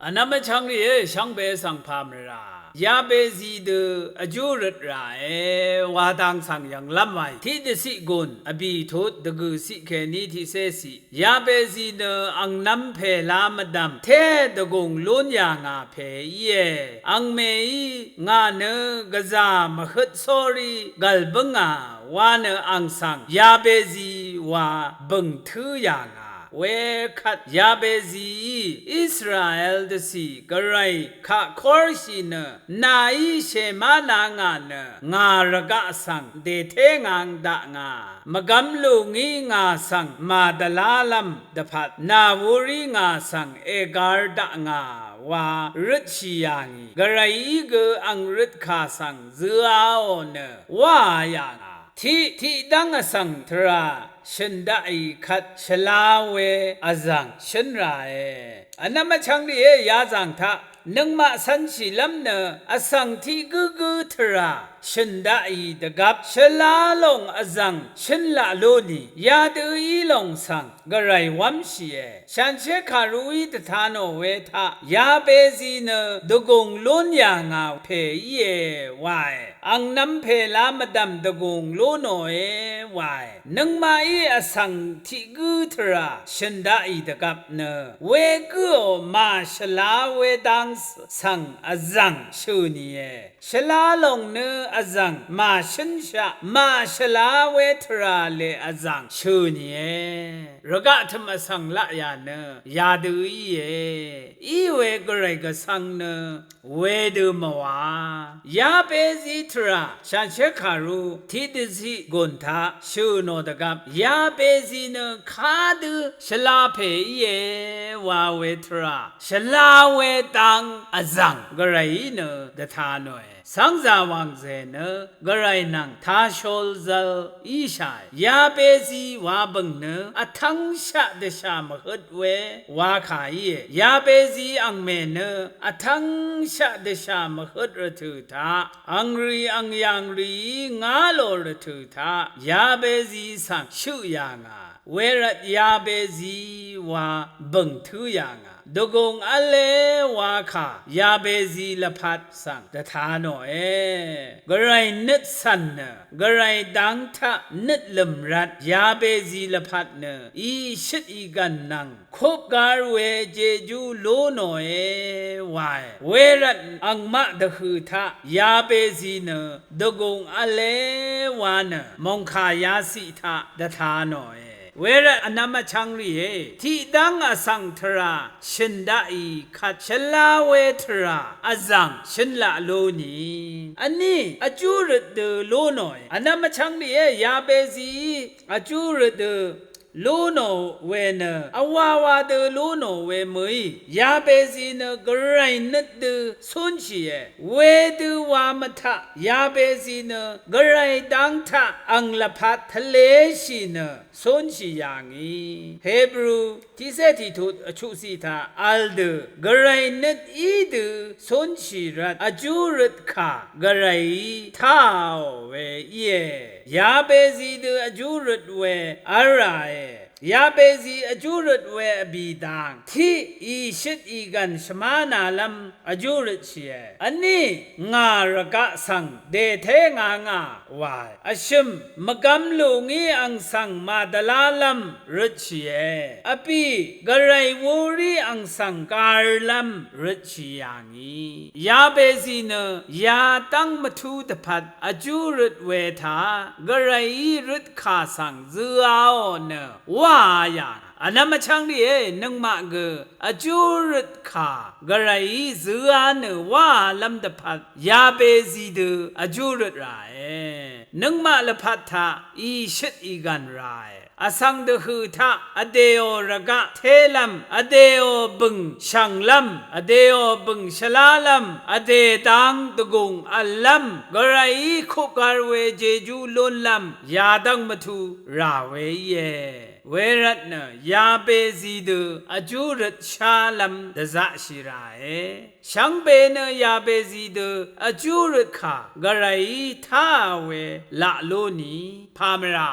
อันนั้นไม่ช่างเลยช่างเบสังพามระยาเบซีเดอจูรดระวาดังสังยังลำไว้ที่เดสิกุนอบีทุดดกุสิแค่นี้ที่เสสิยาเบซีเดอังน้ำเพลามดำเทดกงลุนยางาเพเยอังเมยงาเนกะซามขดสอรีกัลบังาวาเนอังสังยาเบซีวาบังทือยางาเวคัดยาเบซีอิสราเอลดสีกระไรข้าคอร์ชินนายเชมานางานงารกะสังเดเทงังดะงามกำลุงีงาสังมาดลาลัมดพัดนาวูรีงาสังเอกาดะงาวารุชิยางีกระไรกอังรุดขาสังเสือโอนวายางาที่ดังสังทราฉันได้ขัดชลาเวอาจังฉันไรอันนั้นมาช่างดียาจังท่านึงมาสันชิลัมเนอสังที่กูทราฉันได้ดกับชลาลงอาจังฉันละโลนียาดูอีลงสังกระไรวัมชีฉันเชคารุยตทานโอเวทายาเบซีเนดกงลุนยางาเพเยวายอังน้ำเพลามดำดกงลุนโอวายนึงมาอสังที่กูทราฉันได้ดกับเนเวกูมาชลาเวดังสังอาจังชูนีชลาลงเนอาจังมาฉันชะมาชลาเวทราเลอาจังชูนีรกะธรรมสังละยาเนยาดูอีเวกไรก็สังเนเวดูมวายาเปซิทราฉันเชคารุที่ดิสิกุนทาชูโนดกับยาเปซิเนคาดูชลาเพเยวาเวทราชลาเวตังอาจังกไรเนดทานอยสังจาวังเซเนกไรนังทาโชลซลอีชายยาเปซีวาบังเนอทังชะเดชามหดเววาขายยาเปซีอังเมเนอทังชะเดชามหดระทุทาอังรีอังยังรีงาโลระทุทายาเปซีสังชุยางาเวรัตยาเปซีวาบังทุยางาดกงอเลวาคายาเบซีละพัดสังตถาโนกไรนิดสันเนกไรดังทะนิดลมรัดยาเบซีละพัดเนอีชิดอีกันนังคบการเวเจจูโลโนวายเวรัตอังมะดคือทะยาเบซีเนดกงอเลวานมงคายาสิทะตถาโนเวรอนามชังรีที่ดังอสังทราฉันได้ขัดชลาเวทราอจังฉันละโลนีอันนี้อจูรดโลโนอนามชังรียาเบซีอจูรดลูโนเวนอวาวาเดลูโนเวมยยาเบซีนกไรนัดสุนชีเวดวามทะยาเบซีนกไรดังทะอังลพัททะเลชีนสุนชียางีเฮบรูที่เสถิทุดชุสิทาอัลเดกไรนัดอีดสุนชีรัตอจูรดขากไรท้าวเวเยยาเบซีเดอจูรดเวอะไรยาเบซีอจูรดเวบีดังที่อีชิดอีกันชมานาลัมอจูรดเชียอันนี้งารกะสังเดเทงาวายอชิมมกำลูงีอังสังมาดลาลัมรดเชียอปีกระไรวูรีอังสังการลัมรดเชียงียาเบซีเนยาตั้งมาทูตพัดอจูรดเวทากระไรรดขาสังเสือเนวายาอันนั้นมาช่างดีนึงมาเกอจูรดขากระไรเสือเนว่าลำดพัดยาเบซีเดอจูรดไรนึงมาละพัดทาอีชิดอีกันไรอสังเดคือทะอเดโอระกะเทลัมอเดโอบึงช่างลัมอเดโอบึงชลาลัมอเดตังตะกุงอัลลัมกระไรคุกการเวเจจูลุนลัมยาดังมาทูราเวเยเวรัตเนยาเบซีเดอจูรดชาลัมดะซะชิราช่างเบเนยาเบซีเดอจูรดขากระไรท่าเวละโลนีพามรา